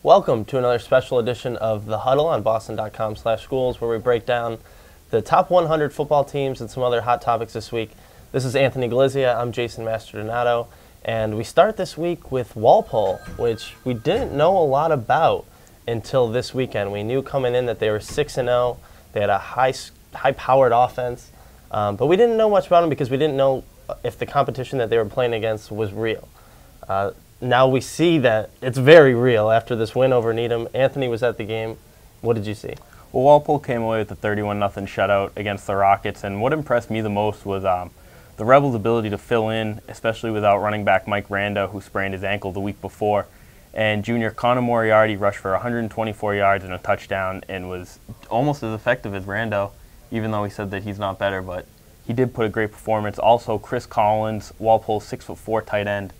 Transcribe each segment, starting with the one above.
Welcome to another special edition of The Huddle on boston.com/schools, where we break down the top 100 football teams and some other hot topics this week. This is Anthony Galizia. I'm Jason Mastrodonato. And we start this week with Walpole, which we didn't know a lot about until this weekend. We knew coming in that they were 6-0. They had a high-powered offense. But we didn't know much about them because we didn't know if the competition that they were playing against was real. Now we see that it's very real after this win over Needham. Anthony was at the game. What did you see? Well, Walpole came away with a 31-0 shutout against the Rockets, and what impressed me the most was the Rebels' ability to fill in, especially without running back Mike Randa, who sprained his ankle the week before. And junior Connor Moriarty rushed for 124 yards and a touchdown and was almost as effective as Rando, even though he said that he's not better, but he did put a great performance. Also, Chris Collins, Walpole's 6'4" tight end,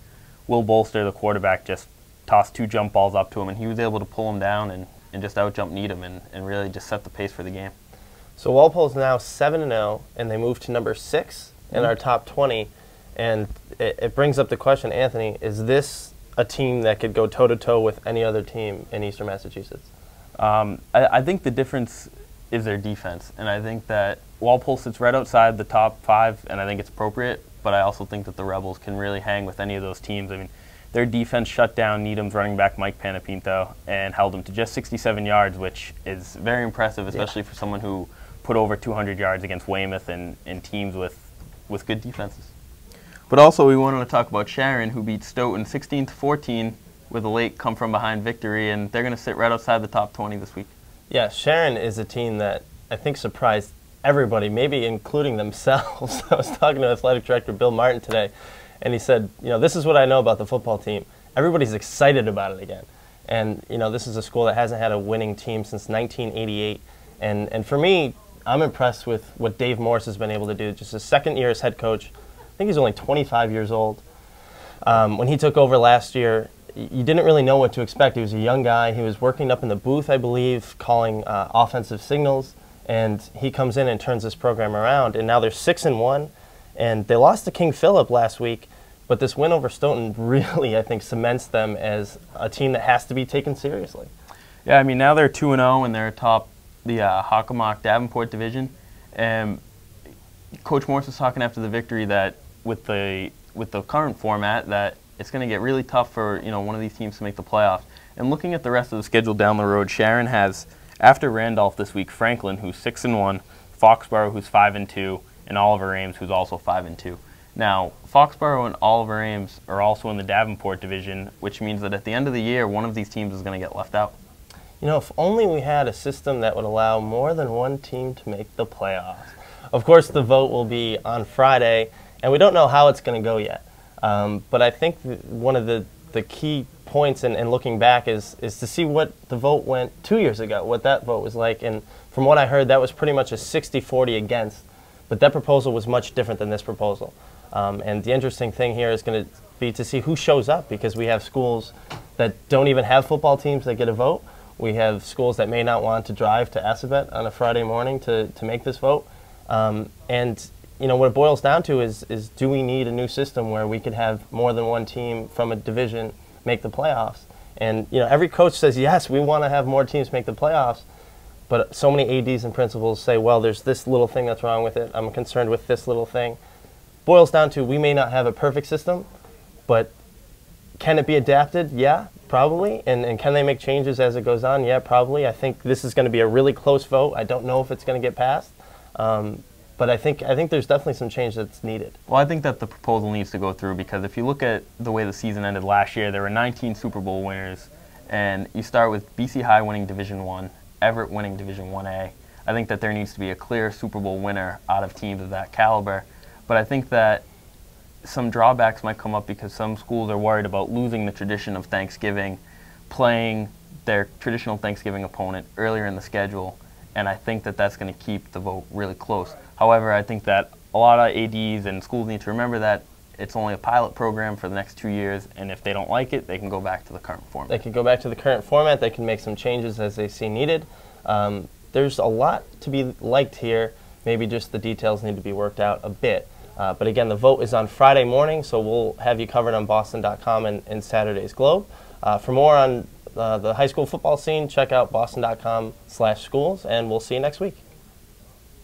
Will Bolster, the quarterback, just tossed 2 jump balls up to him, and he was able to pull him down and just out-jump Needham and really just set the pace for the game. So Walpole's now 7-0, and they moved to number 6 in our top 20. And it brings up the question, Anthony, is this a team that could go toe-to-toe with any other team in Eastern Massachusetts? I think the difference is their defense, and I think that Walpole sits right outside the top 5, and I think it's appropriate. But I also think that the Rebels can really hang with any of those teams. I mean, their defense shut down Needham's running back Mike Panapinto and held him to just 67 yards, which is very impressive, especially for someone who put over 200 yards against Weymouth and teams with good defenses. But also we wanted to talk about Sharon, who beat Stoughton 16-14 with a late come-from-behind victory, and they're going to sit right outside the top 20 this week. Yeah, Sharon is a team that I think surprised everybody, maybe including themselves. I was talking to athletic director Bill Martin today, and he said, this is what I know about the football team. Everybody's excited about it again. And, this is a school that hasn't had a winning team since 1988. And for me, I'm impressed with what Dave Morse has been able to do. Just his second year as head coach. I think he's only 25 years old. When he took over last year, you didn't really know what to expect. He was a young guy. He was working up in the booth, I believe, calling offensive signals. And he comes in and turns this program around. And now they're 6-1. And they lost to King Philip last week. But this win over Stoughton really, I think, cements them as a team that has to be taken seriously. Yeah, I mean, now they're 2-0 and they're atop the Hockomock Davenport division. And Coach Morse was talking after the victory that with the current format that it's going to get really tough for one of these teams to make the playoffs. And looking at the rest of the schedule down the road, Sharon has, after Randolph this week, Franklin, who's 6-1, Foxborough, who's 5-2, and Oliver Ames, who's also 5-2. Now, Foxborough and Oliver Ames are also in the Davenport division, which means that at the end of the year, one of these teams is going to get left out. If only we had a system that would allow more than one team to make the playoffs. Of course, the vote will be on Friday, and we don't know how it's going to go yet. But I think one of the key points and looking back is to see what the vote went 2 years ago, what that vote was like. And from what I heard, that was pretty much a 60-40 against. But that proposal was much different than this proposal. And the interesting thing here is going to be to see who shows up, because we have schools that don't even have football teams that get a vote. We have schools that may not want to drive to Assabet on a Friday morning to make this vote. And what it boils down to is do we need a new system where we could have more than one team from a division make the playoffs? And every coach says, yes, we want to have more teams make the playoffs. But so many ADs and principals say, well, there's this little thing that's wrong with it. I'm concerned with this little thing. Boils down to we may not have a perfect system, but can it be adapted? Yeah, probably. And can they make changes as it goes on? Yeah, probably. I think this is going to be a really close vote. I don't know if it's going to get passed. But I think there's definitely some change that's needed. Well, I think that the proposal needs to go through, because if you look at the way the season ended last year, there were 19 Super Bowl winners, and you start with BC High winning Division I, Everett winning Division 1A. I think that there needs to be a clear Super Bowl winner out of teams of that caliber. But I think that some drawbacks might come up because some schools are worried about losing the tradition of Thanksgiving, playing their traditional Thanksgiving opponent earlier in the schedule. And I think that that's going to keep the vote really close. However, I think that a lot of ADs and schools need to remember that it's only a pilot program for the next 2 years, and if they don't like it, they can go back to the current format. They can go back to the current format. They can make some changes as they see needed. There's a lot to be liked here. Maybe just the details need to be worked out a bit. But again, the vote is on Friday morning, so we'll have you covered on boston.com and Saturday's Globe. For more on the high school football scene, check out boston.com/schools, and we'll see you next week.